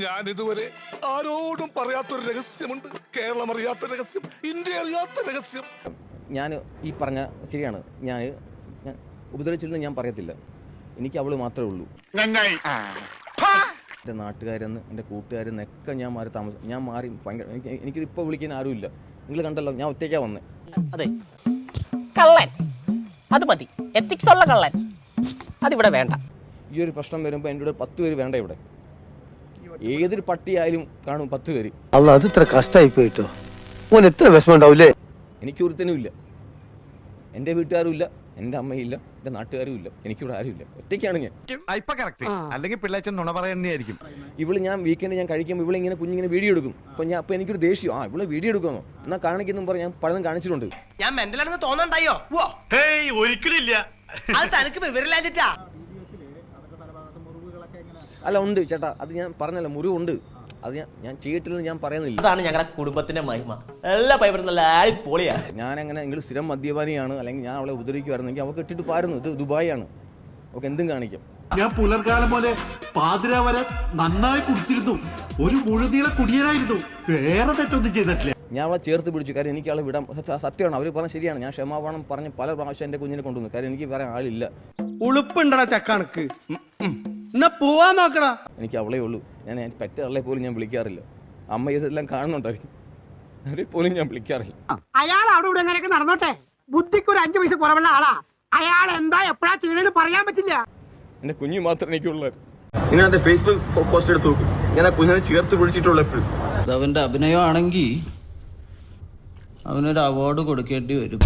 ഞാൻ ഇതുവരെ ആരോടും പറയാത്തൊരു രഹസ്യമുണ്ട്. കേരളം അറിയാത്ത രഹസ്യം, ഇന്ത്യ അറിയാത്ത രഹസ്യം. ഞാൻ ഈ പറഞ്ഞ ശരിയാണ്. ഞാൻ ഉപദ്രവിച്ചില്ലെന്ന് ഞാൻ പറയത്തില്ല. എനിക്ക് അവള് മാത്രമേ ഉള്ളൂ. എൻ്റെ നാട്ടുകാരെന്ന് എൻ്റെ കൂട്ടുകാരെന്നൊക്കെ ഞാൻ മാറി ഞാൻ മാറി ഭയങ്കര എനിക്ക് ഇപ്പോൾ വിളിക്കാൻ ആരുമില്ല. നിങ്ങൾ കണ്ടല്ലോ, ഞാൻ ഒറ്റയ്ക്കാണ് വന്നത്. അതെ, കള്ളൻ അത് മതി, എത്തിക്സ് ഉള്ള കള്ളൻ അതിവിടെ വേണ്ട. ഈ ഒരു പ്രശ്നം വരുമ്പോൾ എൻ്റെ കൂടെ 10 പേര് വേണ്ട. ഇവിടെ ഏതൊരു പട്ടിയായാലും കാണും 10 പേര്. അത് ഇത്ര കഷ്ടമായി പോയിട്ടോ. ഓൻ എത്ര വിഷമം ഉണ്ടാവില്ലേ? എനിക്കൊരുത്തനും ഇല്ല, എൻ്റെ വീട്ടുകാരും ഇല്ല, എൻ്റെ അമ്മയില്ല, എൻ്റെ നാട്ടുകാരും ഇല്ല, എനിക്കിവിടെ ആരുമില്ല. ഒറ്റയ്ക്കാണ് ഞാൻ. അല്ലെങ്കിൽ പിള്ളേച്ചൻ നുണ പറയുന്നതായിരിക്കും. ഇവള് ഞാൻ വീക്കെൻഡ് ഞാൻ കഴിക്കുമ്പോൾ ഇവിടെ ഇങ്ങനെ കുഞ്ഞിങ്ങനെ വീഡിയോ എടുക്കും. അപ്പോൾ എനിക്കൊരു ദേഷ്യം, ഇവിടെ വീഡിയോ എടുക്കുമോ എന്നാൽ കാണിക്കുന്നു പറഞ്ഞ് ഞാൻ പലതും കാണിച്ചിട്ടുണ്ട്. ഞാൻ മെന്റലാണെന്ന് തോന്നണ്ടായോ? ഒരിക്കലില്ല. അത് തനിക്ക് വിവരമില്ലാഞ്ഞിട്ടാ. അല്ല, ഉണ്ട് ചേട്ടാ, അത് ഞാൻ പറഞ്ഞല്ലോ, മുറിവുണ്ട്. അത് ഞാൻ ചെയ്തിട്ടില്ലെന്ന് ഞാൻ പറയുന്നില്ല. അതാണ് ഞങ്ങളുടെ കുടുംബത്തിന്റെ മഹിമ. എല്ലാ പൈപ്പറും നല്ല പൊളിയാ. ഞാനങ്ങനെ നിങ്ങൾ സ്ഥിരം മദ്യപാനിയാണ് അല്ലെങ്കിൽ ഞാൻ അവളെ ഉപദ്രവിക്കുമായിരുന്നെങ്കിൽ അവൾക്ക് ഇട്ടിട്ട് പാരുന്നു. ഇത് ദുബായ് ആണ്, അവൾക്ക് എന്തും കാണിക്കാം. ഞാൻ പുലർകാലം പോലെ പാതിര വരെ നന്നായി കുടിച്ചിരുന്നു. ഒരു മുഴുനീള കുടിയനായിരുന്നു. വേറെ തെറ്റൊന്നും ചെയ്തിട്ടില്ല. ഞാൻ അവളെ ചേർത്ത് പിടിച്ചു. കാര്യം എനിക്ക് അവളെ വിടാൻ സത്യമാണ്. അവർ പറഞ്ഞ ശരിയാണ്. ഞാൻ ക്ഷമാപണം പറഞ്ഞ് പല പ്രാവശ്യം എൻ്റെ കുഞ്ഞിനെ കൊണ്ടുവന്നു. കാര്യം എനിക്ക് പറയാൻ ആളില്ല. ഉളുപ്പുണ്ടടാ ചക്കണക്ക്, എന്നാ പോവാൻ നോക്കടാ. എനിക്ക് അവളേ ഉള്ളൂ. ഞാൻ പെറ്റ ആളെ പോലും ഞാൻ വിളിക്കാറില്ല. അമ്മ ഇതെല്ലാം കാണുന്നുണ്ടായിരിക്കും, അവരെ പോലും ഞാൻ വിളിക്കാറില്ല. അയാൾ അവിടെ ഇവിടെ എങ്ങനെയൊക്കെ നടന്നോട്ടെ, ബുദ്ധിക്ക് ഒരു 5 പൈസ കുറവുള്ള ആളാ. അയാൾ എന്താ എപ്പോഴാ ചെയ്യണെന്ന് പറയാൻ പറ്റില്ല. എൻ്റെ കുഞ്ഞു മാത്രം എനിക്കുള്ളായിരുന്നു. ഇതിനകത്ത് ഫേസ്ബുക്ക് പോസ്റ്റ് എടുത്ത് നോക്കും. ഞാൻ ആ കുഞ്ഞിനെ ചേർത്ത് പിടിച്ചിട്ടുള്ള എപ്പോഴും. അവന്റെ അഭിനയമാണെങ്കിൽ അവനൊരു അവാർഡ് കൊടുക്കേണ്ടി വരും.